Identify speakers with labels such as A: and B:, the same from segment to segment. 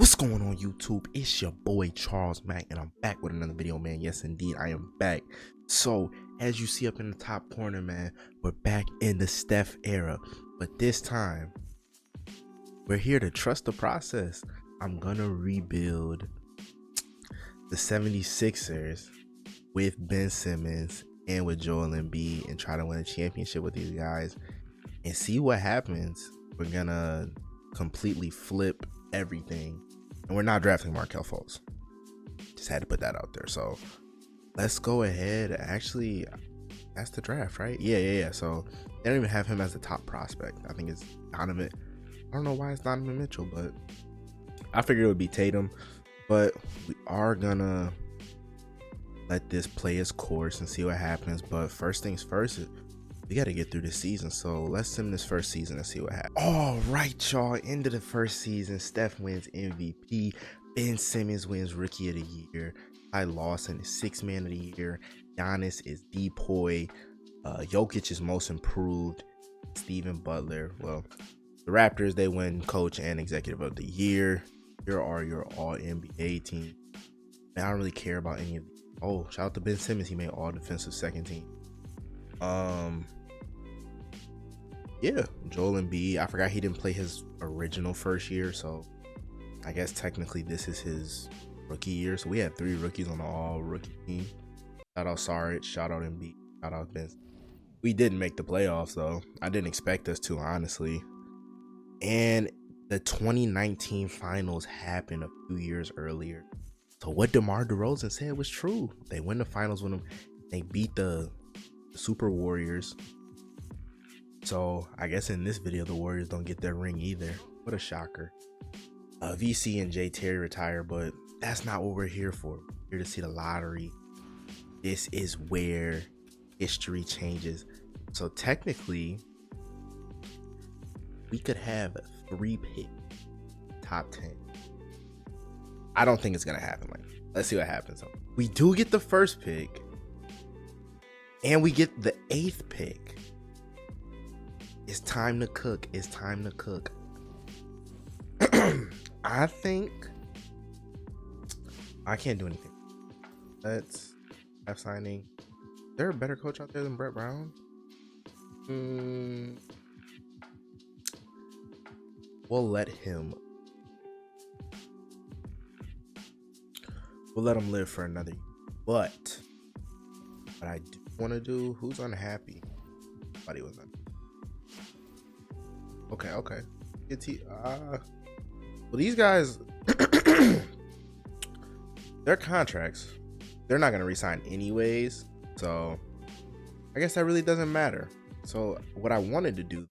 A: What's going on YouTube? It's your boy Charles Mack and I'm back with another video, man. Yes indeed, I am back. So as you see up in the top corner, man, we're back in the Steph era, but this time we're here to trust the process. I'm gonna rebuild the 76ers with Ben Simmons and with Joel Embiid and try to win a championship with these guys and see what happens. We're gonna completely flip everything, and we're not drafting Markelle Fultz. Just had to put that out there. So let's go ahead. Actually, that's the draft, right? Yeah. So they don't even have him as the top prospect. I think it's Donovan. I don't know why it's Donovan Mitchell, but I figured it would be Tatum. But we are gonna let this play its course and see what happens. But first things first, we got to get through the season. So let's sim this first season and see what happens. All right, y'all. End of the first season. Steph wins MVP. Ben Simmons wins Rookie of the Year. Ty Lawson is Sixth Man of the Year. Giannis is Depoy. Jokic is Most Improved. Steven Butler. Well, the Raptors, they win Coach and Executive of the Year. Here are your All NBA team. Man, I don't really care about any of these. Oh, shout out to Ben Simmons. He made All Defensive Second Team. Yeah, Joel Embiid. I forgot he didn't play his original first year, so I guess technically this is his rookie year. So we had 3 rookies on the all rookie team. Shout out Saric, shout out Embiid, shout out Ben. We didn't make the playoffs though. I didn't expect us to, honestly. And the 2019 finals happened a few years earlier. So what DeMar DeRozan said was true. They win the finals with him. They beat the Super Warriors. So I guess in this video the Warriors don't get their ring either. What a shocker. VC and Jay Terry retire, but that's not what we're here for. We're here to see the lottery. This is where history changes. So technically we could have 3 picks, top 10. I don't think it's gonna happen. Like, let's see what happens. So we do get the first pick and we get the 8th pick. It's time to cook. It's time to cook. I think I can't do anything. Let's have signing. Is there a better coach out there than Brett Brown? We'll let him. We'll let him live for another year. But what I do want to do, who's unhappy? Nobody was unhappy. Okay. Well, these guys, their contracts, they're not gonna resign anyways. So I guess that really doesn't matter. So what I wanted to do,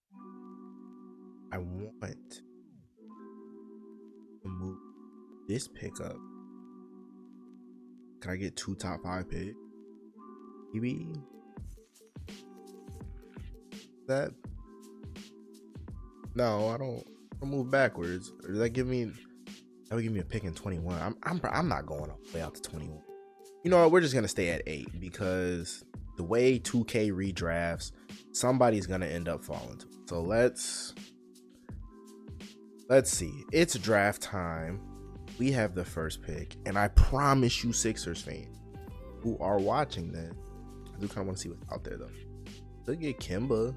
A: I want to move this pick up. Can I get 2 top 5 picks? Maybe that. No, I don't. I'll move backwards. Or does that give me? That would give me a pick in 21. I'm not going all the way out to 21. You know what? We're just gonna stay at 8 because the way 2K redrafts, somebody's gonna end up falling to it. So let's see. It's draft time. We have the first pick, and I promise you, Sixers fans who are watching this, I do kind of want to see what's out there though. Look at Kemba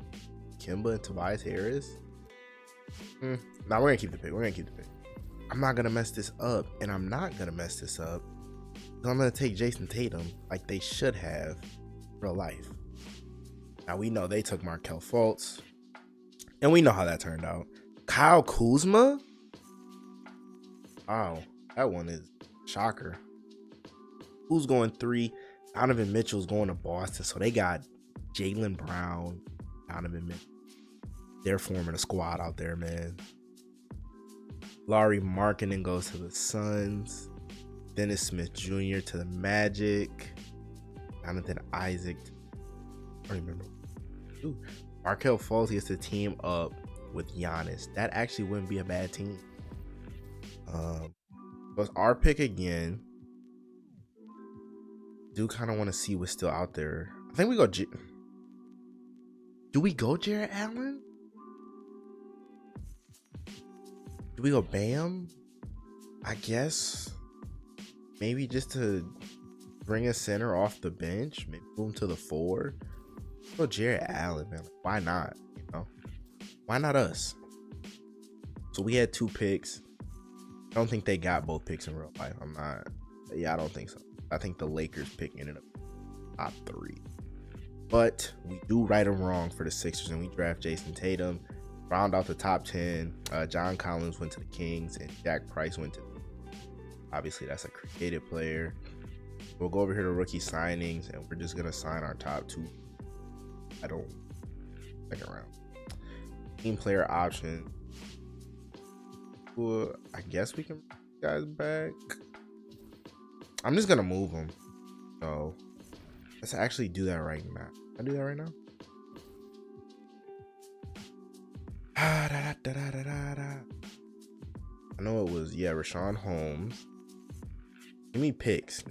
A: and Tobias Harris. Nah, we're gonna keep the pick. I'm not gonna mess this up, and I'm not gonna mess this up. I'm gonna take Jason Tatum like they should have, real life. Now we know they took Markelle Fultz, and we know how that turned out. Kyle Kuzma. Wow, that one is shocker. Who's going 3? Donovan Mitchell's going to Boston, so they got Jaylen Brown, Donovan Mitchell. They're forming a squad out there, man. Lauri Markkanen goes to the Suns. Dennis Smith Jr. to the Magic. Jonathan Isaac. I don't remember. Markelle Fultz gets to team up with Giannis. That actually wouldn't be a bad team. It's our pick again. Do kind of want to see what's still out there. I think we go. Do we go Jarrett Allen? Do we go Bam? I guess maybe just to bring a center off the bench, maybe move him to the 4. Go Jared Allen, man. Why not? You know, why not us? So we had 2 picks. I don't think they got both picks in real life. I don't think so. I think the Lakers pick ended up top 3. But we do right and wrong for the Sixers, and we draft Jason Tatum. Round out the top 10. John Collins went to the Kings, and Jack Price went to. Obviously, that's a creative player. We'll go over here to rookie signings, and we're just gonna sign our top 2. Second round. Team player option. Well, I guess we can bring guys back. I'm just gonna move them. So let's actually do that right now. Can I do that right now? I know it was, yeah, Rashawn Holmes. Give me picks.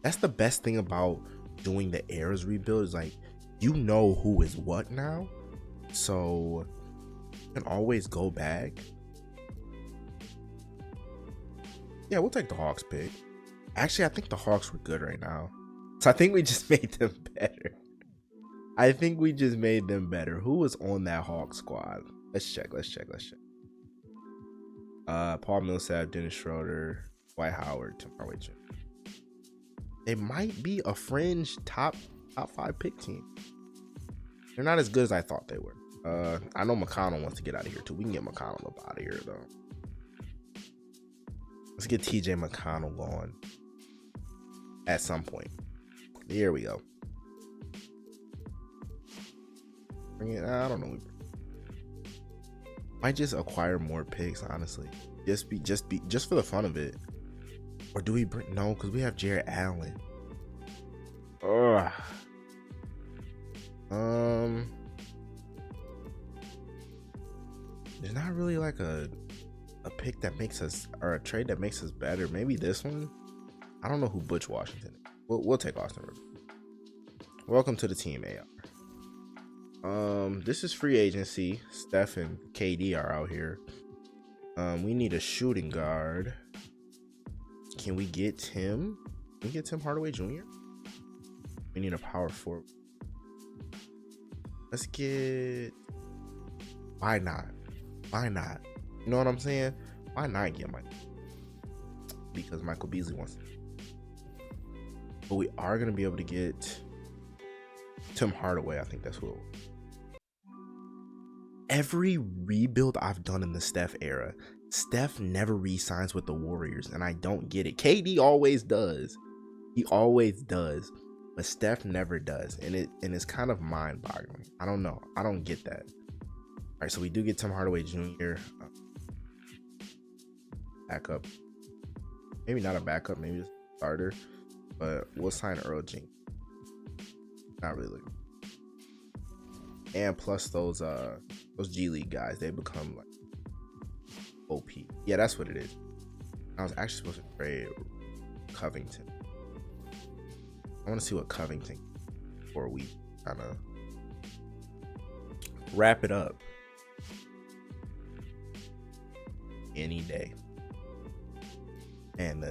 A: That's the best thing about doing the Eras rebuild, is like, you know who is what now. So you can always go back. Yeah, we'll take the Hawks pick. Actually, I think the Hawks were good right now. So I think we just made them better. Who was on that Hawks squad? Let's check. Paul Millsap, Dennis Schroeder, Dwight Howard, Tim Hardaway Jr. They might be a fringe top 5 pick team. They're not as good as I thought they were. I know McConnell wants to get out of here too. We can get McConnell up out of here though. Let's get TJ McConnell going at some point. Here we go. Bring it. I don't know. Might just acquire more picks, honestly. Just for the fun of it. Or do we bring? No, because we have Jared Allen. Ugh. There's not really like a pick that makes us, or a trade that makes us better. Maybe this one. I don't know who Butch Washington is. We'll take Austin Rivers. Welcome to the team, AR. This is free agency. Steph and KD are out here. We need a shooting guard. Can we get Tim? Can we get Tim Hardaway Jr.? We need a power forward. Let's get. Why not? You know what I'm saying? Why not get Michael? Because Michael Beasley wants it. But we are gonna be able to get Tim Hardaway. I think that's who. Every rebuild I've done in the Steph era, Steph never re-signs with the Warriors, and I don't get it. KD always does. He always does. But Steph never does. And it's kind of mind-boggling. I don't know. I don't get that. All right, so we do get Tim Hardaway Jr. Backup. Maybe not a backup, maybe a starter. But we'll sign Earl Jenkins. Not really. And plus those G League guys, they become like OP. Yeah, that's what it is. I was actually supposed to trade Covington. I want to see what Covington before we kind of wrap it up. Any day. And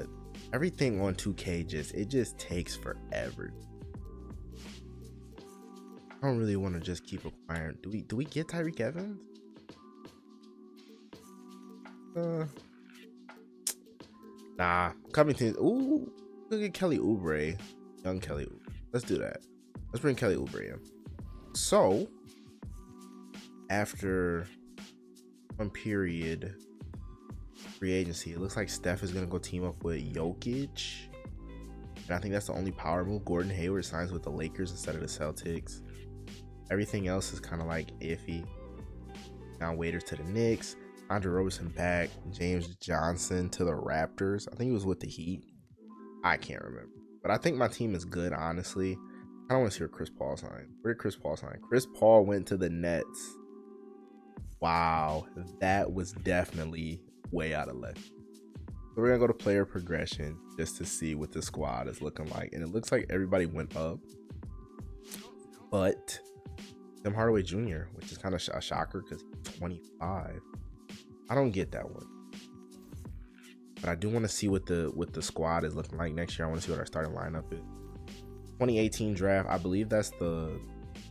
A: everything on 2K just takes forever. I don't really want to just keep acquiring. Do we get Tyreek Evans? Nah. Covington. Ooh, look at Kelly Oubre. Young Kelly Oubre. Let's do that. Let's bring Kelly Oubre in. So, after one period free agency, it looks like Steph is gonna go team up with Jokic. And I think that's the only power move. Gordon Hayward signs with the Lakers instead of the Celtics. Everything else is kind of like iffy. Now Waiters to the Knicks. Andre Roberson back. James Johnson to the Raptors. I think he was with the Heat. I can't remember. But I think my team is good, honestly. I don't want to see where Chris Paul signed. Where did Chris Paul sign? Chris Paul went to the Nets. Wow. That was definitely way out of left. So we're going to go to player progression just to see what the squad is looking like. And it looks like everybody went up. But Tim Hardaway Jr., which is kind of a shocker because he's 25. I don't get that one. but I do want to see what the squad is looking like next year. I want to see what our starting lineup is. 2018 draft, I believe that's the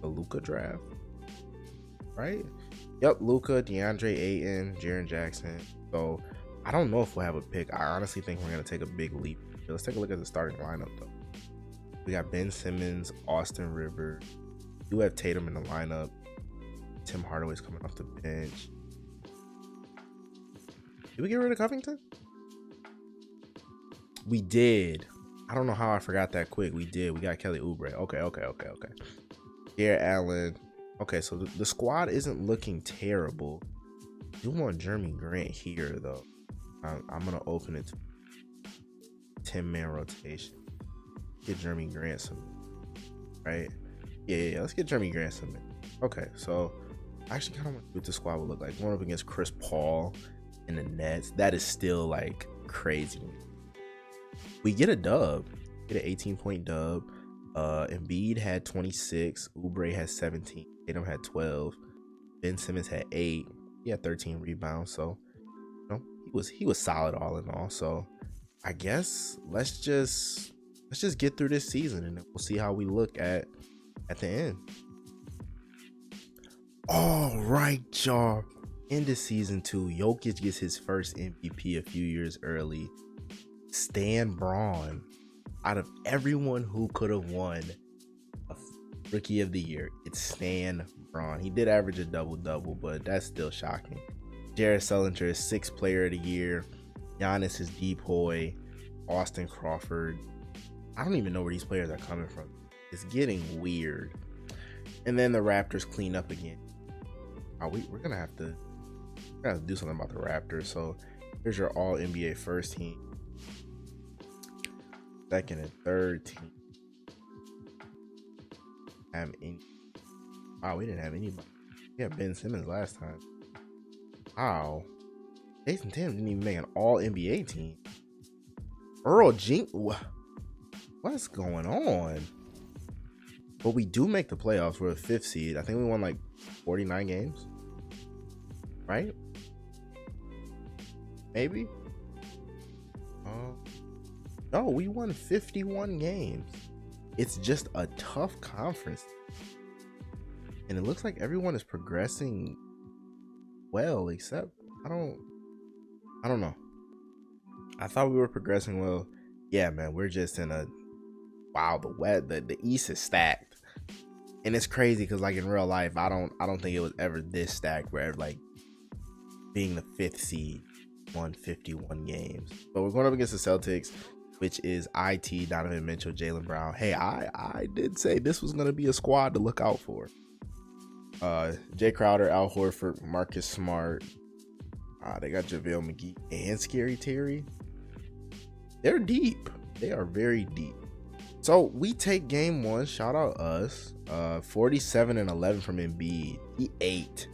A: Luka draft, right? Yep, Luka, DeAndre Ayton, Jaren Jackson. So I don't know if we'll have a pick. I honestly think we're gonna take a big leap. Let's take a look at the starting lineup though. We got Ben Simmons, Austin Rivers. We do have Tatum in the lineup. Tim Hardaway's coming off the bench. Did we get rid of Covington? We did. I don't know how I forgot that quick. We did. We got Kelly Oubre. Okay. Garrett Allen. Okay, so the squad isn't looking terrible. I do want Jeremy Grant here, though. I'm going to open it to 10-man rotation. Get Jeremy Grant some, right? Yeah, let's get Jeremy Grant some. Okay, so I actually kind of want to see what the squad would look like. Going up against Chris Paul in the Nets. That is still, like, crazy. We get a dub. Get an 18-point dub. Embiid had 26. Oubre had 17. Tatum had 12. Ben Simmons had 8. He had 13 rebounds. So, you know, he was solid all in all. So, I guess let's just get through this season and we'll see how we look at the end. All right, y'all. Into season 2, Jokic gets his first MVP a few years early. Stan Braun, out of everyone who could have won a Rookie of the Year, it's Stan Braun. He did average a double-double, but that's still shocking. Jared Sullinger is 6th Player of the Year. Giannis is Depoy. Austin Crawford. I don't even know where these players are coming from. It's getting weird. And then the Raptors clean up again. We're gonna have to do something about the Raptors. So here's your All NBA first team. Second and third team. We didn't have anybody. We had Ben Simmons last time. Wow. Jason Tatum didn't even make an All NBA team. Earl Jink. What's going on? But we do make the playoffs. We're a 5th seed. I think we won like 49 games. Right? Maybe? No, we won 51 games. It's just a tough conference. And it looks like everyone is progressing well, except I don't know. I thought we were progressing well. Yeah, man, we're just in a the East is stacked. And it's crazy because like in real life, I don't think it was ever this stacked where like being the 5th seed won 51 games. But we're going up against the Celtics, which is IT, Donovan Mitchell, Jaylen Brown. Hey, I did say this was going to be a squad to look out for. Jay Crowder, Al Horford, Marcus Smart. They got JaVale McGee and Scary Terry. They're deep. They are very deep. So we take game 1. Shout out us. 47-11 from Embiid. He ate.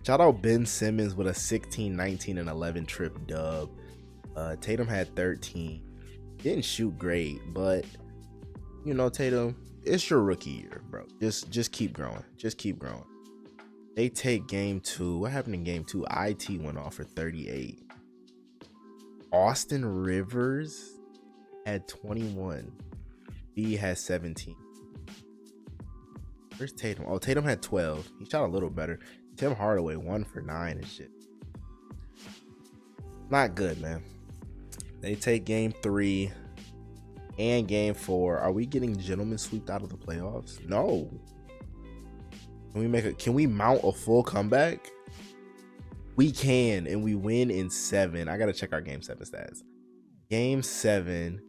A: Shout out Ben Simmons with a 16, 19, and 11 trip dub. Tatum had 13. Didn't shoot great, but you know, Tatum, it's your rookie year, bro. Just keep growing. They take game 2. What happened in game 2? IT went off for 38. Austin Rivers had 21. B has 17. Where's Tatum? Oh, Tatum had 12. He shot a little better. Tim Hardaway 1 for 9 and shit. Not good, man. They take game 3 and game 4. Are we getting gentlemen swept out of the playoffs? No. Can we mount a full comeback? We can, and we win in 7. I gotta check our game 7 stats. Game 7,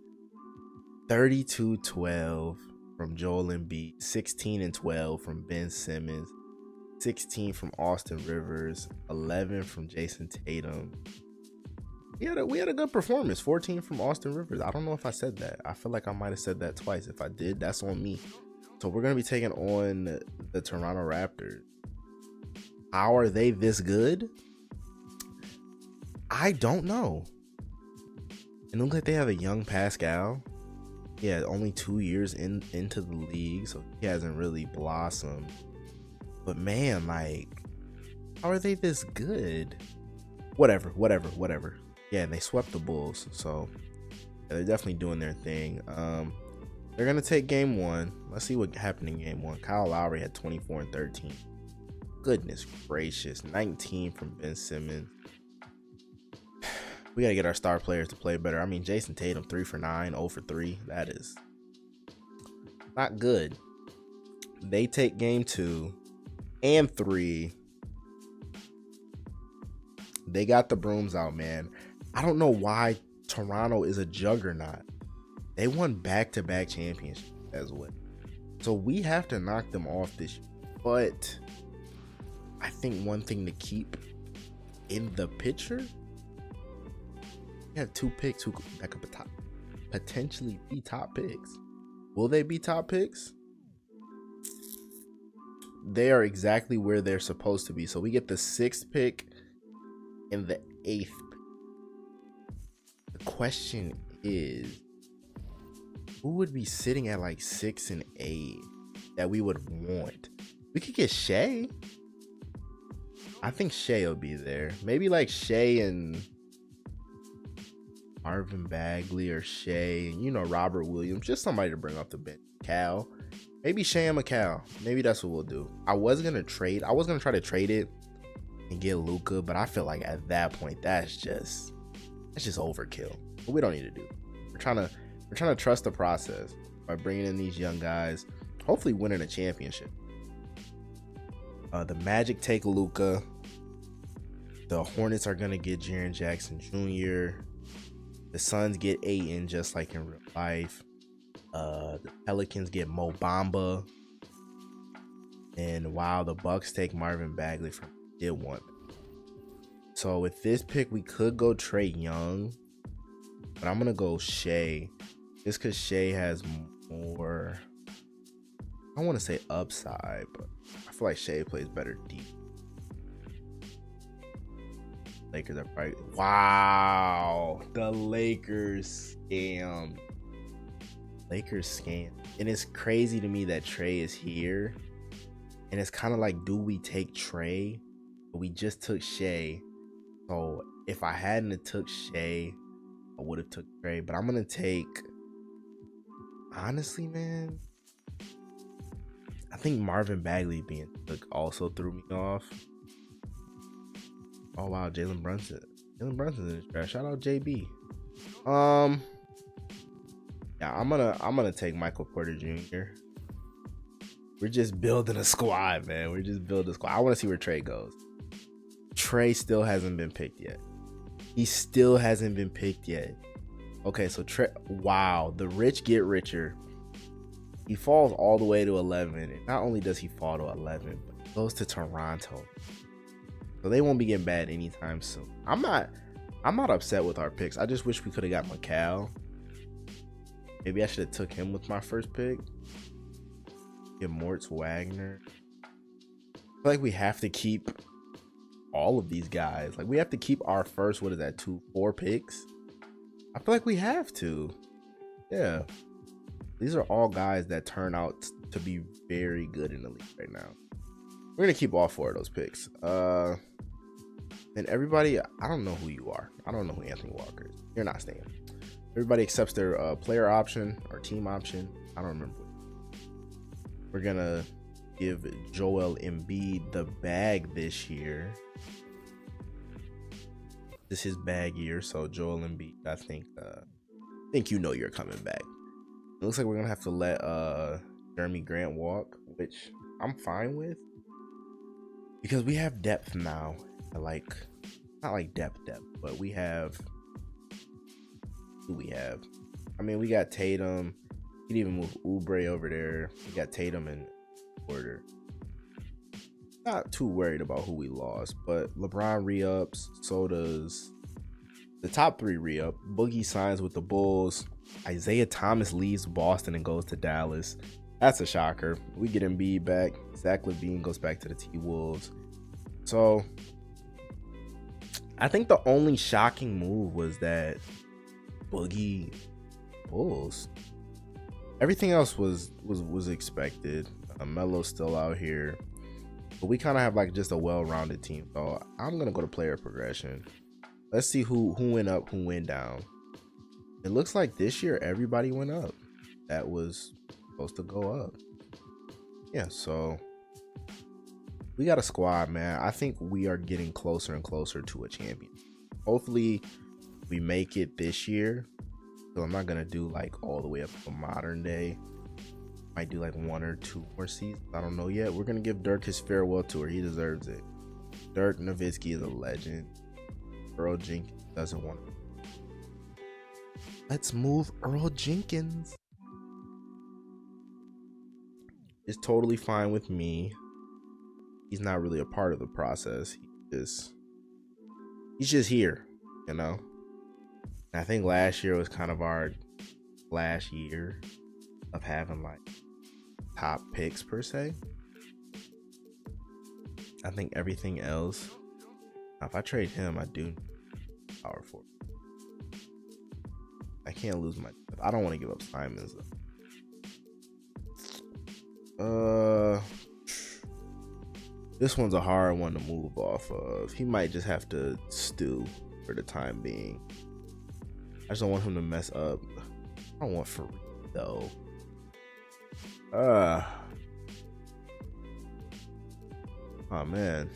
A: 32-12 from Joel Embiid, 16 and 12 from Ben Simmons, 16 from Austin Rivers, 11 from Jason Tatum. We had a good performance. 14 from Austin Rivers. I don't know if I said that. I feel like I might have said that twice. If I did, that's on me. So we're gonna be taking on the Toronto Raptors. How are they this good? I don't know. It looks like they have a young Pascal. Yeah, only 2 years into the league, so he hasn't really blossomed. But man, like, how are they this good? Whatever. Yeah, and they swept the Bulls, so yeah, they're definitely doing their thing. They're gonna take game one. Let's see what happened in game one. Kyle Lowry had 24 and 13. Goodness gracious, 19 from Ben Simmons. We gotta get our star players to play better. I mean, Jason Tatum 3 for 9, 0 for 3. That is not good. They take game 2 and 3. They got the brooms out, man. I don't know why Toronto is a juggernaut. They won back-to-back championships as well. So we have to knock them off this year. But I think one thing to keep in the picture, we have 2 picks that could potentially be top picks. Will they be top picks? They are exactly where they're supposed to be. So we get the 6th pick and the 8th pick. The question is, who would be sitting at like 6 and 8 that we would want? We could get Shea. I think Shea will be there. Maybe like Shea and Marvin Bagley, or Shea and, you know, Robert Williams. Just somebody to bring off the bench. Cal. Maybe Shea and McCall. Maybe that's what we'll do. I was gonna try to trade it and get Luka, but I feel like at that point that's just overkill. But we don't need to do. We're trying to trust the process by bringing in these young guys, hopefully winning a championship. The Magic take Luka. The Hornets are gonna get Jaren Jackson Jr. The Suns get Ayton, just like in real life. The Pelicans get Mo Bamba. And while the Bucks take Marvin Bagley from did one. So with this pick, we could go Trae Young, but I'm gonna go Shea, just because Shea has more, I don't want to say upside, but I feel like Shea plays better deep. Lakers are probably, wow, the Lakers scam. And it's crazy to me that Trae is here. And it's kind of like, do we take Trae? But we just took Shea. So if I hadn't have took Shea, I would have took Trae. But I'm going to take, honestly, man, I think Marvin Bagley being took also threw me off. Oh, wow, Jalen Brunson. Jalen Brunson's in this draft. Shout out JB. Yeah, I'm gonna take Michael Porter Jr. We're just building a squad, man. We're just building a squad. I want to see where Trae goes. Trae still hasn't been picked yet. He still hasn't been picked yet. Okay, so Trae, wow, the rich get richer. He falls all the way to 11, and not only does he fall to 11, but he goes to Toronto. So they won't be getting bad anytime soon. I'm not upset with our picks. I just wish we could have got McCall. Maybe I should have took him with my first pick. Get Moritz Wagner. I feel like we have to keep all of these guys. Like, we have to keep our first, 4 picks. I feel like we have to. Yeah. These are all guys that turn out to be very good in the league right now. We're going to keep all 4 of those picks. And everybody, I don't know who you are. I don't know who Anthony Walker is. You're not staying. Everybody accepts their player option or team option. I don't remember. We're going to give Joel Embiid the bag this year. This is his bag year. So Joel Embiid, I think you know you're coming back. It looks like we're going to have to let Jeremy Grant walk, which I'm fine with. Because we have depth now. Like, not like depth, but we have, who we have? I mean, we got Tatum. You can even move Oubre over there. We got Tatum and Porter. Not too worried about who we lost, but LeBron re-ups. So does the top 3 re-up. Boogie signs with the Bulls. Isaiah Thomas leaves Boston and goes to Dallas. That's a shocker. We get Embiid back. Zach LaVine goes back to the T-Wolves. So I think the only shocking move was that Boogie Bulls. Everything else was expected. Melo's still out here, but we kind of have like just a well-rounded team. So I'm gonna go to player progression. Let's see who went up, who went down. It looks like this year everybody went up. That was supposed to go up. Yeah, so we got a squad, man. I think we are getting closer and closer to a champion. Hopefully we make it this year. So I'm not gonna do like all the way up to modern day. Might do like 1 or 2 more seasons. I don't know yet. We're gonna give Dirk his farewell tour. He deserves it. Dirk Nowitzki is a legend. Earl Jenkins doesn't want it. Let's move Earl Jenkins. It's totally fine with me. He's not really a part of the process. He's just here, you know. And I think last year was kind of our last year of having like top picks per se. I think everything else. If I trade him, I do power forward. I can't lose my. I don't want to give up Simons though. This one's a hard one to move off of. He might just have to stew for the time being. I just don't want him to mess up. I don't want Fareed though. Oh man.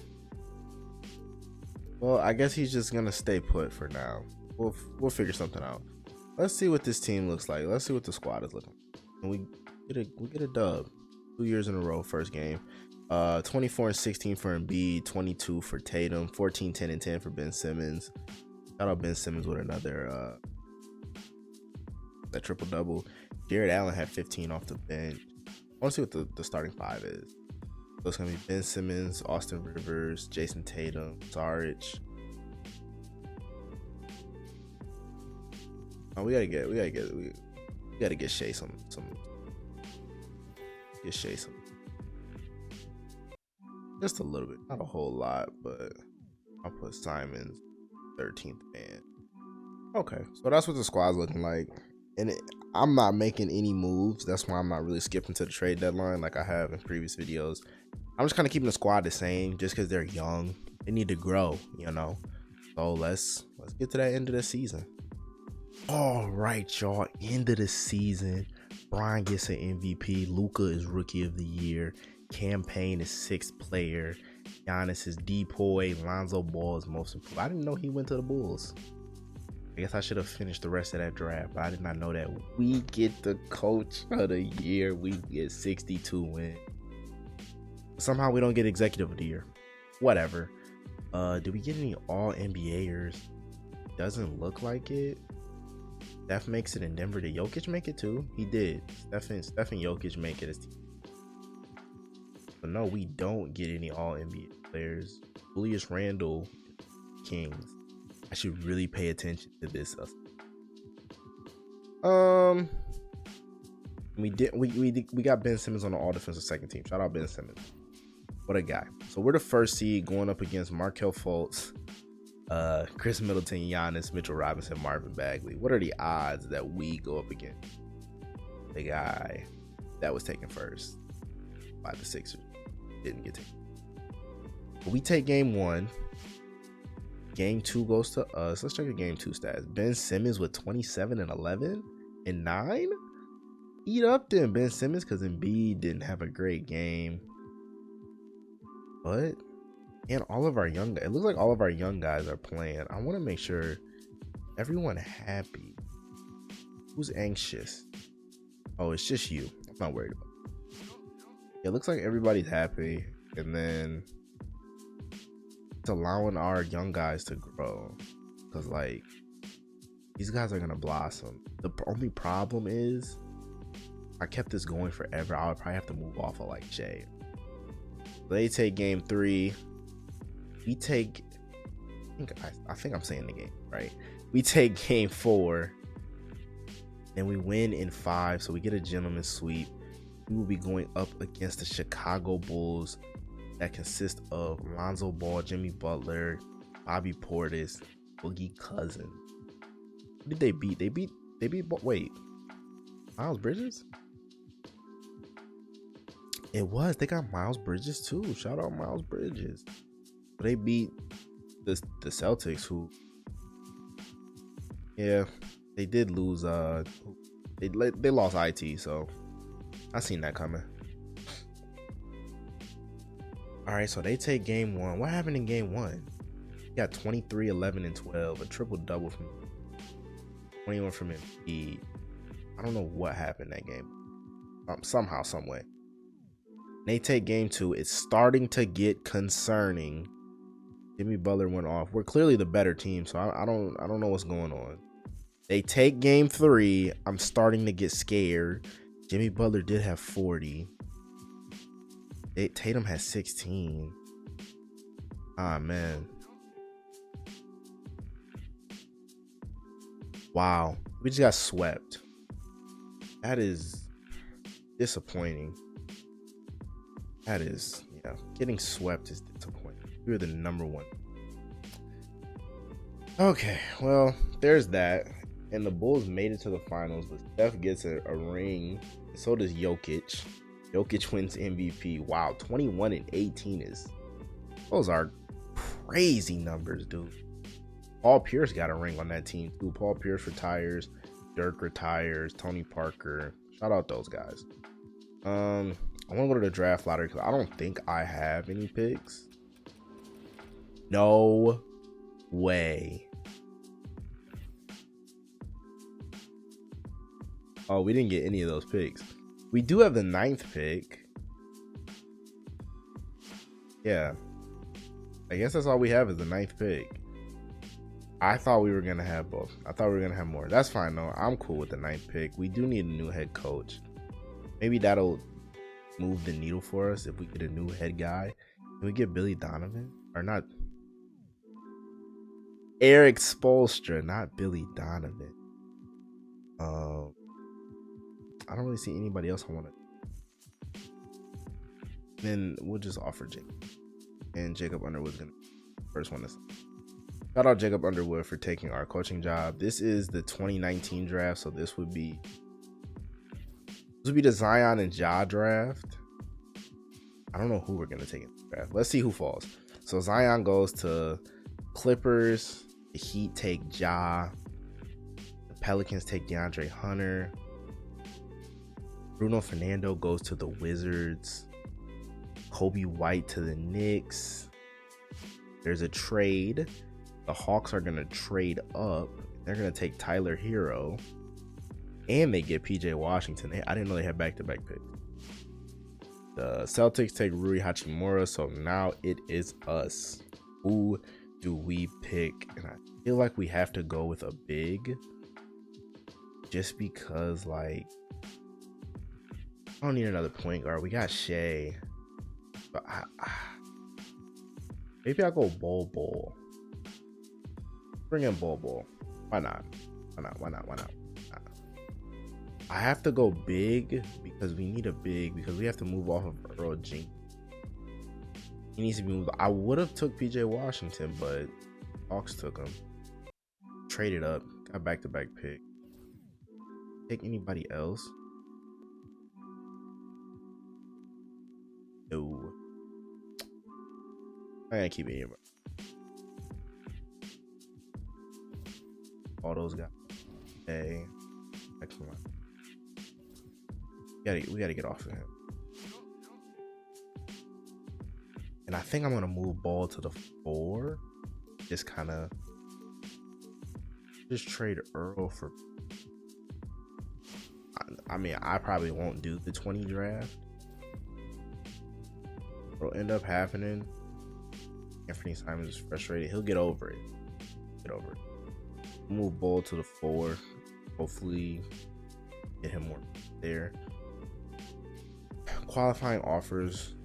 A: Well, I guess he's just gonna stay put for now. We'll figure something out. Let's see what this team looks like. Let's see what the squad is looking like. And we get a dub. 2 years in a row, first game. 24 and 16 for Embiid, 22 for Tatum, 14, 10 and 10 for Ben Simmons. Shout out Ben Simmons with another that triple double. Jared Allen had 15 off the bench. I want to see what the starting 5 is. So it's gonna be Ben Simmons, Austin Rivers, Jason Tatum, Saric. Oh, we gotta get Shea some. Get Shea some. Just a little bit, not a whole lot, but I'll put Simons 13th man. Okay, so that's what the squad's looking like. And I'm not making any moves. That's why I'm not really skipping to the trade deadline like I have in previous videos. I'm just kind of keeping the squad the same just because they're young. They need to grow, you know. So let's get to that end of the season. All right, y'all. End of the season. Brian gets an MVP. Luka is Rookie of the Year. Cam Payne is 6th player. Giannis is DPOY. Lonzo Ball is most improved. I didn't know he went to the Bulls. I guess I should have finished the rest of that draft, but I did not know that. We get the Coach of the Year. We get 62 wins. Somehow we don't get Executive of the Year. Whatever. Did we get any All-NBAers? Doesn't look like it. Steph makes it in Denver. Did Jokic make it too? He did. Steph and Jokic make it as team. But no, we don't get any All-NBA players. Julius Randle, Kings. I should really pay attention to this. We got Ben Simmons on the all-defensive second team. Shout out Ben Simmons. What a guy. So we're the first seed going up against Markelle Fultz, Chris Middleton, Giannis, Mitchell Robinson, Marvin Bagley. What are the odds that we go up against the guy that was taken first by the Sixers? Didn't get taken. But we take game 1. Game 2 goes to us. Let's check the game 2 stats. Ben Simmons with 27 and 11 and 9. Eat up then, Ben Simmons, because Embiid didn't have a great game. But and all of our young guys, it looks like all of our young guys are playing. I want to make sure everyone happy. Who's anxious? Oh, it's just you. I'm not worried about it. It looks like everybody's happy, and then it's allowing our young guys to grow, because like these guys are gonna blossom. The only problem is I kept this going forever. I would probably have to move off of like Shea. They take game 3. We take, I think I'm saying the game right. We take game 4, and we win in 5, so we get a gentleman's sweep. We will be going up against the Chicago Bulls that consist of Lonzo Ball, Jimmy Butler, Bobby Portis, Boogie Cousins. Who did they beat? They beat. Wait, Miles Bridges? It was. They got Miles Bridges too. Shout out Miles Bridges. They beat the Celtics, who Yeah, they did lose. They lost IT, so I seen that coming. All right, so they take game one. What happened in game one? You got 23, 11, and 12, a triple double from 21 from Embiid. I don't know what happened that game. Somehow, some way. They take game two. It's starting to get concerning. Jimmy Butler went off. We're clearly the better team, so I don't know what's going on. They take game three. I'm starting to get scared. Jimmy Butler did have 40. Tatum has 16. Ah, man. Wow. We just got swept. That is disappointing. That is, yeah. Getting swept is disappointing. We were the number one. Okay, well, there's that. And the Bulls made it to the finals, but Steph gets a ring. So does Jokic. Jokic wins MVP. Wow, 21 and 18 those are crazy numbers, dude. Paul Pierce got a ring on that team too. Paul Pierce retires, Dirk retires, Tony Parker. Shout out those guys. I want to go to the draft lottery because I don't think I have any picks. No way. Oh, we didn't get any of those picks. We do have the 9th pick. Yeah. I guess that's all we have is the 9th pick. I thought we were going to have both. I thought we were going to have more. That's fine, though. I'm cool with the 9th pick. We do need a new head coach. Maybe that'll move the needle for us if we get a new head guy. Can we get Billy Donovan? Or not? Eric Spoelstra, not Billy Donovan. I don't really see anybody else I want to. Then we'll just offer Jacob. And Jacob Underwood's gonna be the first one to sign. Shout out Jacob Underwood for taking our coaching job. This is the 2019 draft, so this would be the Zion and Ja draft. I don't know who we're gonna take in the draft. Let's see who falls. So Zion goes to Clippers. The Heat take Ja. The Pelicans take DeAndre Hunter. Bruno Fernando goes to the Wizards. Kobe White to the Knicks. There's a trade. The Hawks are going to trade up. They're going to take Tyler Hero. And they get PJ Washington. I didn't know they had back-to-back picks. The Celtics take Rui Hachimura. So now it is us. Who do we pick? And I feel like we have to go with a big. Just because, like, I don't need another point guard. We got Shea. But maybe I'll go Bol. Bring in Bol. Why not? I have to go big because we need a big because we have to move off of Earl Jenkins. He needs to be moved. I would have took PJ Washington, but Hawks took him. Traded up. Got back-to-back pick. Take anybody else? No. I gotta keep it here, bro. All those guys. Hey. Excellent. We gotta get off of him. And I think I'm gonna move Ball to the 4. Just trade Earl for. I mean, I probably won't do the 20 draft. It'll end up happening. Anthony Simons is frustrated. He'll get over it. Move Ball to the 4. Hopefully get him more there. Qualifying offers.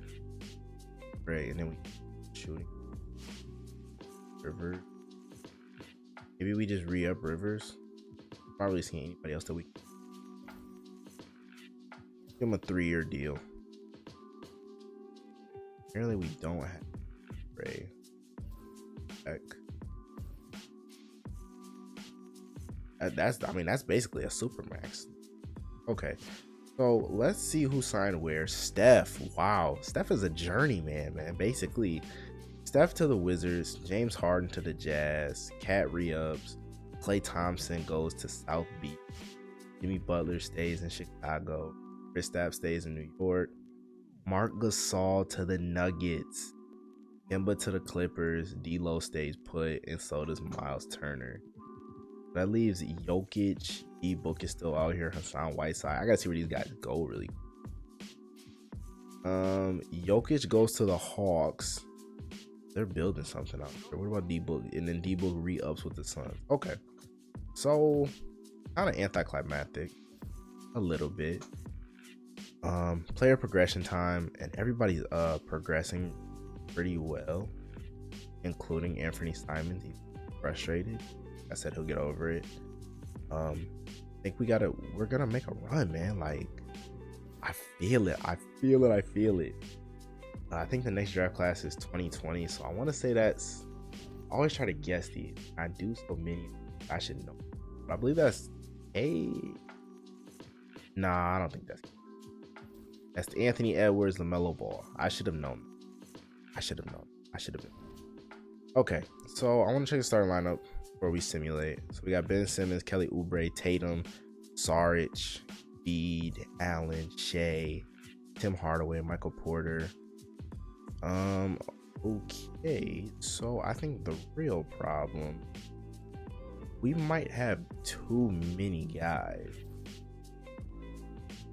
A: Great. And then we shooting. Rivers. Maybe we just re-up Rivers. Probably see anybody else that we give him a 3-year deal. Apparently we don't have Ray. Heck. That's basically a super max. Okay. So let's see who signed where. Steph. Wow. Steph is a journeyman, man. Basically, Steph to the Wizards, James Harden to the Jazz, Cat re-ups, Klay Thompson goes to South Beach. Jimmy Butler stays in Chicago. Kristaps stays in New York. Marc Gasol to the Nuggets. Kemba to the Clippers. D'Lo stays put, and so does Miles Turner. That leaves Jokic. E-Book is still out here. Hassan Whiteside. I gotta see where these guys go really. Jokic goes to the Hawks. They're building something out there. What about D-Book? And then D-Book re-ups with the Suns. Okay. So kind of anticlimactic. A little bit. Player progression time, and everybody's progressing pretty well, including Anthony Simons. He's frustrated. I said he'll get over it. I think we're gonna make a run, man. Like, I feel it. I think the next draft class is 2020, so I want to say that's. I always try to guess these. I do so many. I should know. But I believe that's Nah, I don't think that's. That's Anthony Edwards, LaMelo Ball. I should have known. Okay, so I want to check the starting lineup before we simulate. So we got Ben Simmons, Kelly Oubre, Tatum, Saric, Bede, Allen, Shea, Tim Hardaway, Michael Porter. Okay, so I think the real problem, we might have too many guys,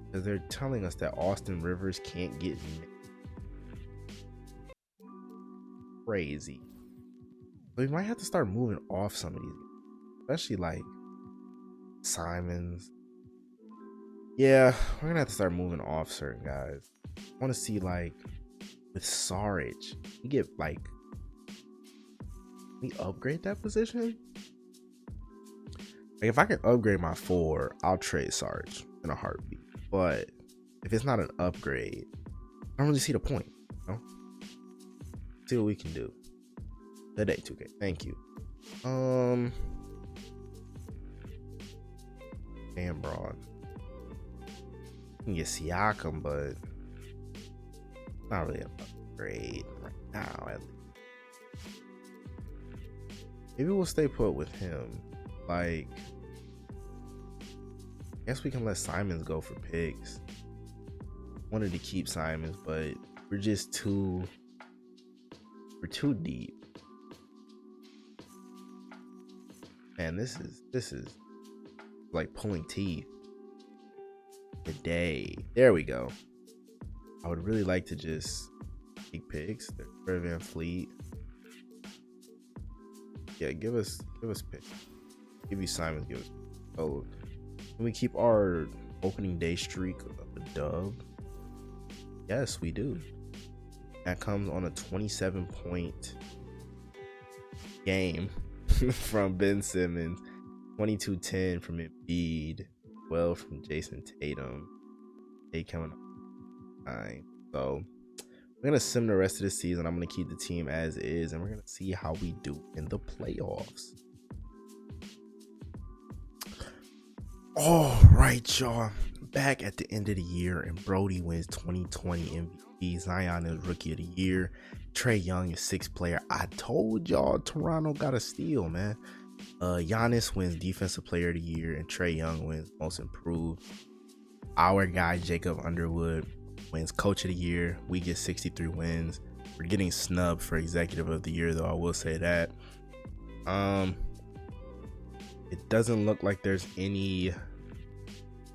A: because they're telling us that Austin Rivers can't get crazy. So we might have to start moving off some of these, especially like Simons. Yeah, we're gonna have to start moving off certain guys. I want to see, like, with Saric, we get like, we upgrade that position. Like, if I can upgrade my 4, I'll trade Saric in a heartbeat. But if it's not an upgrade, I don't really see the point. You know? See what we can do. Today, 2K. Thank you. Damn, broad. You can get Siakam, but not really an upgrade right now, at least. Maybe we'll stay put with him. Like, I guess we can let Simons go for picks. Wanted to keep Simons, but we're too deep. Man, this is like pulling teeth. Today, there we go. I would really like to just take picks. Fred VanVleet. Yeah, give us picks. Give you Simons. Give us. Oh, can we keep our opening day streak of a dub? Yes, we do. That comes on a 27-point game from Ben Simmons, 22-10 from Embiid, 12 from Jason Tatum, 8 coming up 9. So we're gonna sim the rest of the season. I'm gonna keep the team as is, and we're gonna see how we do in the playoffs. All right, y'all. Back at the end of the year, and Brody wins 2020 MVP. Zion is Rookie of the Year. Trae Young is 6th player. I told y'all Toronto got a steal, man. Giannis wins Defensive Player of the Year, and Trae Young wins Most Improved. Our guy Jacob Underwood wins Coach of the Year. We get 63 wins. We're getting snubbed for Executive of the Year, though. I will say that. It doesn't look like there's any.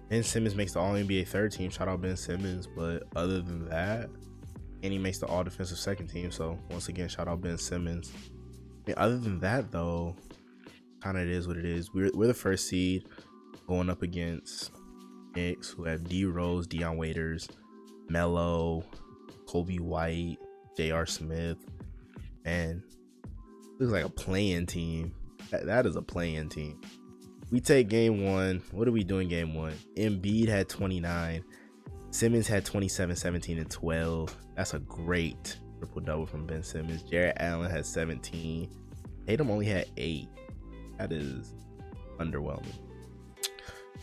A: Ben Simmons makes the All-NBA 3rd team. Shout out Ben Simmons. But other than that, and he makes the All-Defensive 2nd team. So once again, shout out Ben Simmons. I mean, other than that, though, kind of it is what it is. We're the 1st seed going up against Knicks, who have D Rose, Dion Waiters, Melo, Kobe White, J.R. Smith. Man, looks like a play-in team. That is a play-in team. We take game 1. What are we doing game 1? Embiid had 29. Simmons had 27, 17, and 12. That's a great triple-double from Ben Simmons. Jarrett Allen had 17. Tatum only had 8. That is underwhelming.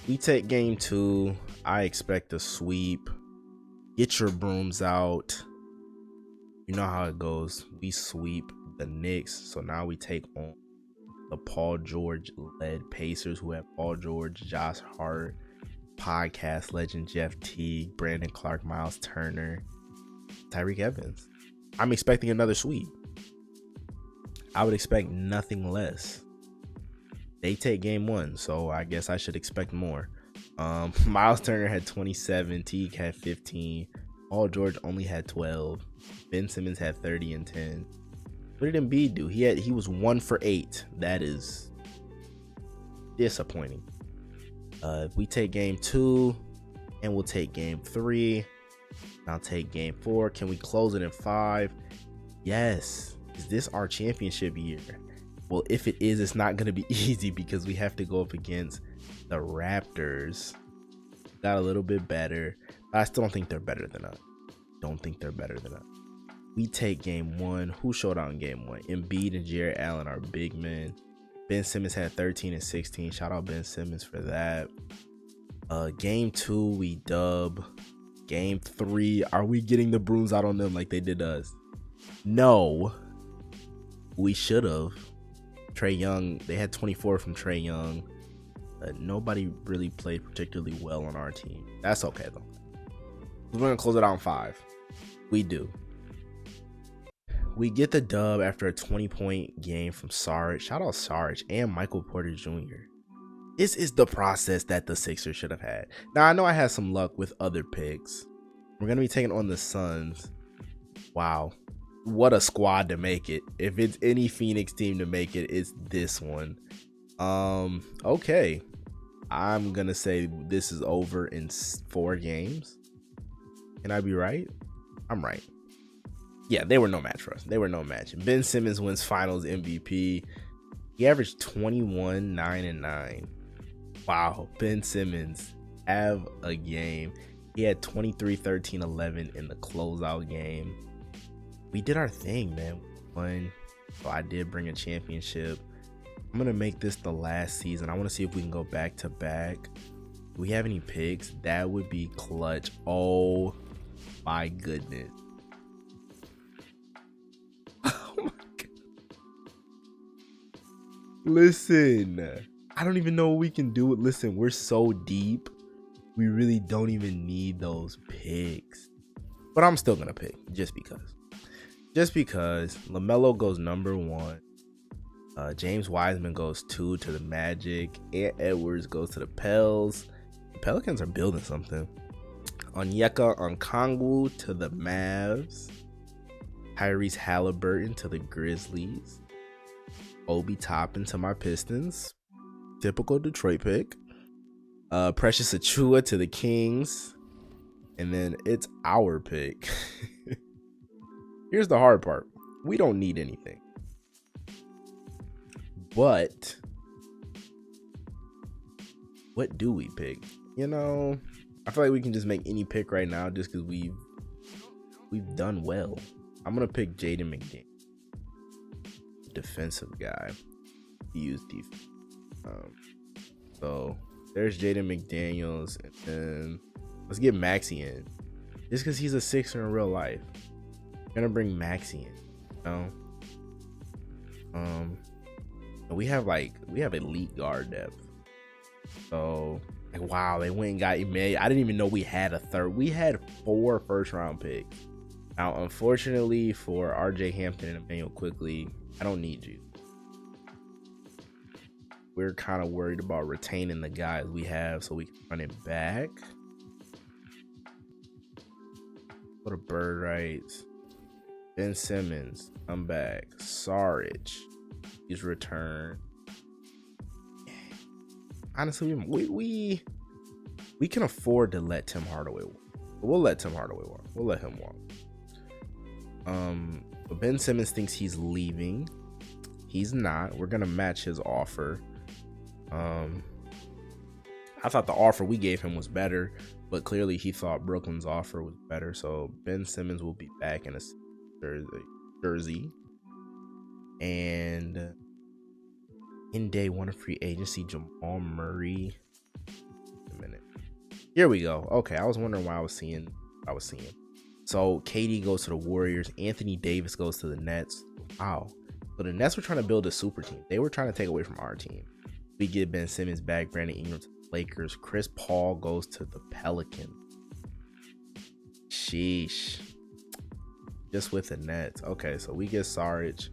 A: We take game 2. I expect a sweep. Get your brooms out. You know how it goes. We sweep the Knicks. So now we take on the Paul George led Pacers, who had Paul George, Josh Hart, podcast legend Jeff Teague, Brandon Clark, Miles Turner, Tyreke Evans. I'm expecting another sweep. I would expect nothing less. They take game 1, so I guess I should expect more. Miles Turner had 27, Teague had 15, Paul George only had 12, Ben Simmons had 30 and 10. What did Embiid do? He was 1 for 8. That is disappointing. If we take game 2, and we'll take game 3, and I'll take game 4. Can we close it in 5? Yes. Is this our championship year? Well, if it is, it's not going to be easy because we have to go up against the Raptors. Got a little bit better, but I still don't think they're better than us. We take game 1. Who showed out in game 1? Embiid and Jarrett Allen are big men. Ben Simmons had 13 and 16. Shout out Ben Simmons for that. Game 2, we dub. Game 3, are we getting the brooms out on them like they did us? No. We should have. Trae Young, they had 24 from Trae Young. Nobody really played particularly well on our team. That's okay, though. We're going to close it out in 5. We do. We get the dub after a 20-point game from Saric. Shout out Saric and Michael Porter Jr. This is the process that the Sixers should have had. Now, I know I had some luck with other picks. We're going to be taking on the Suns. Wow. What a squad to make it. If it's any Phoenix team to make it, it's this one. Okay. I'm going to say this is over in 4 games. Can I be right? I'm right. Yeah, they were no match for us. They were no match. Ben Simmons wins finals MVP. He averaged 21, 9, and 9. Wow, Ben Simmons, have a game. He had 23, 13, 11 in the closeout game. We did our thing, man. We won. So I did bring a championship. I'm going to make this the last season. I want to see if we can go back to back. Do we have any picks? That would be clutch. Oh, my goodness. Oh, my God. Listen, I don't even know what we can do with. Listen, we're so deep. We really don't even need those picks. But I'm still going to pick just because. Just because LaMelo goes number 1. James Wiseman goes 2 to the Magic. Ant Edwards goes to the Pels. The Pelicans are building something. Onyeka Okongwu to the Mavs. Tyrese Halliburton to the Grizzlies. Obi Toppin to my Pistons. Typical Detroit pick. Precious Achiuwa to the Kings. And then it's our pick. Here's the hard part. We don't need anything. But what do we pick? You know, I feel like we can just make any pick right now just because we've done well. I'm going to pick Jaden McDaniels. Defensive guy. He used defense. So there's Jaden McDaniels. And then let's get Maxey in. Just because he's a Sixer in real life. I'm going to bring Maxey in. You know? We have elite guard depth. So like, wow, they went and got Ime. I didn't even know we had a third. We had 4 first-round picks. Now, unfortunately for RJ Hampton and Emmanuel Quickley, I don't need you. We're kind of worried about retaining the guys we have so we can run it back. Go to Bird Rights. Ben Simmons, come back. Saric, he's returned. Honestly, we can afford to let Tim Hardaway walk. We'll let Tim Hardaway walk. We'll let him walk. But Ben Simmons thinks he's leaving. He's not. We're gonna match his offer. I thought the offer we gave him was better, but clearly he thought Brooklyn's offer was better. So Ben Simmons will be back in a jersey. And in day 1 of free agency, Jamal Murray. A minute. Here we go. Okay, I was wondering why I was seeing. So KD goes to the Warriors. Anthony Davis goes to the Nets. Wow. So the Nets were trying to build a super team. They were trying to take away from our team. We get Ben Simmons back, Brandon Ingram to the Lakers. Chris Paul goes to the Pelicans. Sheesh. Just with the Nets. Okay, so we get Saric.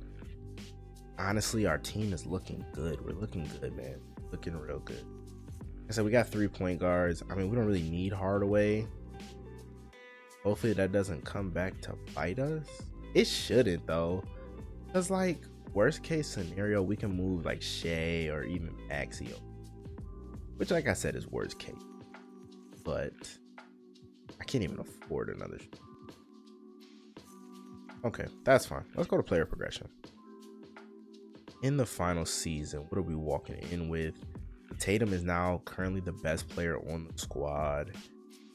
A: Honestly, our team is looking good. We're looking good, man. Looking real good. Like I said, we got 3 point guards. I mean, we don't really need Hardaway. Hopefully that doesn't come back to bite us. It shouldn't, though. Because, like, worst case scenario, we can move, like, Shea or even Maxio. Which, like I said, is worst case. But I can't even afford another. Okay, that's fine. Let's go to player progression. In the final season, what are we walking in with? Tatum is now currently the best player on the squad.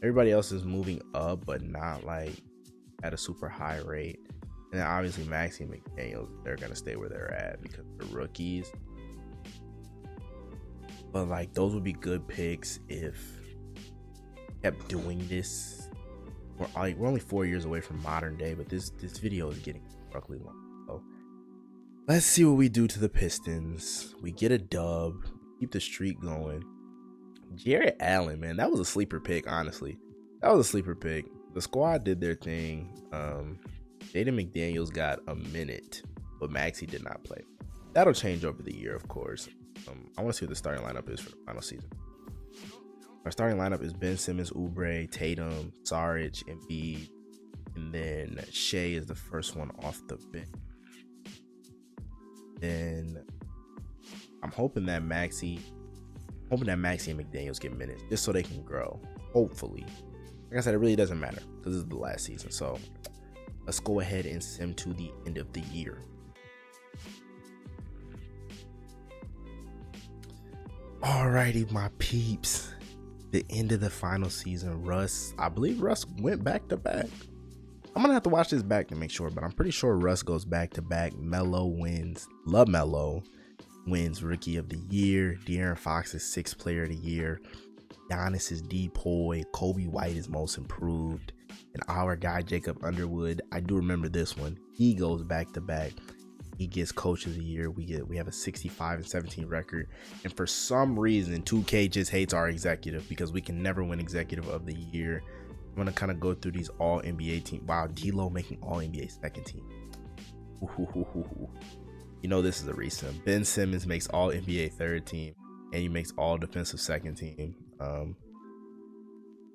A: Everybody else is moving up, but not like at a super high rate. And then obviously Maxey and McDaniels, they're gonna stay where they're at because they're rookies. But like those would be good picks if kept doing this. We're only 4 years away from modern day, but this video is getting roughly long. So let's see what we do to the Pistons. We get a dub, keep the streak going. Jarrett Allen, man, that was a sleeper pick, honestly. That was a sleeper pick. The squad did their thing. Jaden McDaniels got a minute, but Maxey did not play. That'll change over the year, of course. I want to see what the starting lineup is for the final season. Our starting lineup is Ben Simmons, Oubre, Tatum, Saric, Embiid, and then Shea is the first one off the bench. Then I'm hoping that Maxey and McDaniels get minutes just so they can grow. Hopefully. Like I said, it really doesn't matter because this is the last season. So let's go ahead and sim to the end of the year. Alrighty, my peeps. The end of the final season. I believe Russ went back to back. I'm gonna have to watch this back to make sure, but I'm pretty sure Russ goes back to back. Melo wins. LaMelo wins Rookie of the Year. De'Aaron Fox is 6th Player of the Year. Giannis is DPOY. Kobe White is Most Improved. And our guy Jacob Underwood, I do remember this one. He goes back to back. He gets Coach of the Year. We have a 65-17 record. And for some reason, 2K just hates our executive because we can never win Executive of the Year. I'm gonna kind of go through these all NBA teams. Wow, D'Lo making all NBA second team. You know this is a recent. Ben Simmons makes all NBA third team, and he makes all defensive second team.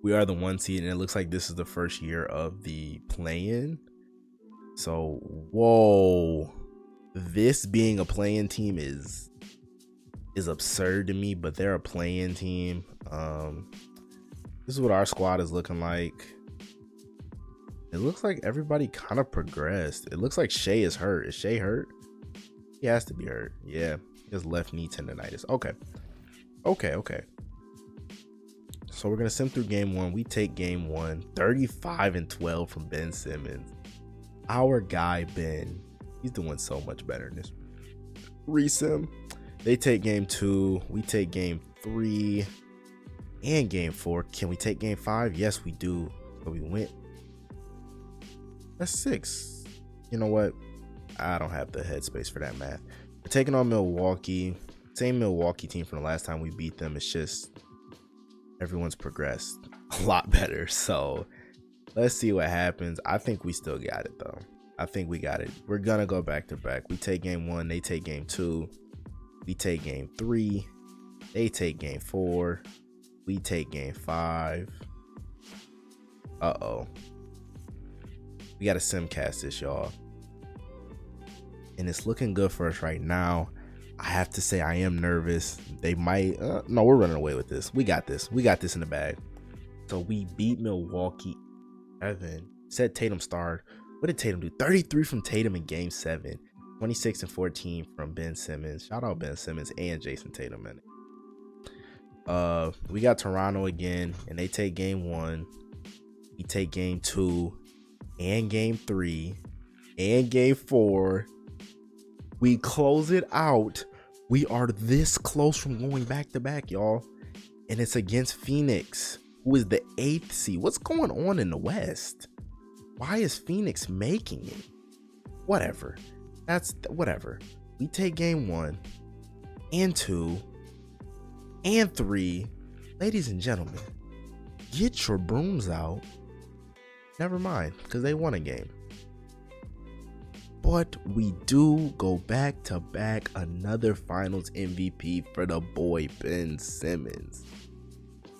A: We are the 1 seed, and it looks like this is the first year of the play-in. So, whoa, this being a play-in team is absurd to me. But they're a play-in team. This is what our squad is looking like. It looks like everybody kind of progressed. It looks like Shea is hurt. Is Shea hurt? He has to be hurt. Yeah, he has left knee tendonitis. Okay. So we're gonna sim through game 1. We take game 1. 35-12 from Ben Simmons. Our guy Ben, he's doing so much better in this resim. They take game 2. We take game 3 and game 4. Can we take game 5? Yes, we do. So we went. That's 6. You know what? I don't have the headspace for that math. We're taking on Milwaukee. Same Milwaukee team from the last time we beat them. It's just everyone's progressed a lot better. So let's see what happens. I think we still got it, though. I think we got it. We're going to go back to back. We take game 1. They take game 2. We take game 3. They take game 4. We take game 5. Uh-oh. We got to simcast this, y'all. And it's looking good for us right now. I have to say I am nervous. They might... no, we're running away with this. We got this. We got this in the bag. So we beat Milwaukee. Evan said Tatum starred. What did Tatum do? 33 from Tatum in game 7. 26-14 from Ben Simmons. Shout out Ben Simmons and Jason Tatum, man. We got Toronto again, and they take game 1. We take game 2 and game 3 and game 4. We close it out. We are this close from going back to back, y'all. And it's against Phoenix, who is the 8th seed. What's going on in the West? Why is Phoenix making it? Whatever. That's whatever. We take game 1 and 2 and 3. Ladies and gentlemen, get your brooms out. Never mind, because they won a game. But we do go back to back another finals MVP for the boy Ben Simmons.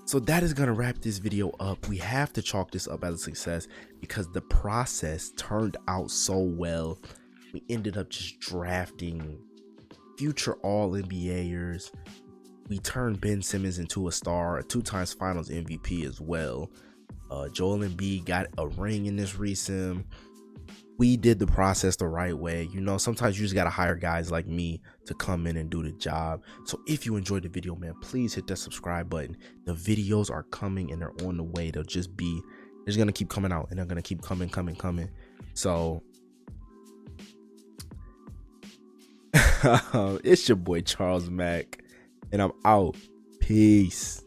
A: So that is going to wrap this video up. We have to chalk this up as a success because the process turned out so well. We ended up just drafting future All-NBAers. We turned Ben Simmons into a star, a 2-time finals MVP as well. Joel Embiid got a ring in this resim. We did the process the right way. You know, sometimes you just gotta hire guys like me to come in and do the job. So if you enjoyed the video, man, please hit that subscribe button. The videos are coming and they're on the way. They're just gonna keep coming out and they're gonna keep coming. So it's your boy Charles Mack and I'm out. Peace.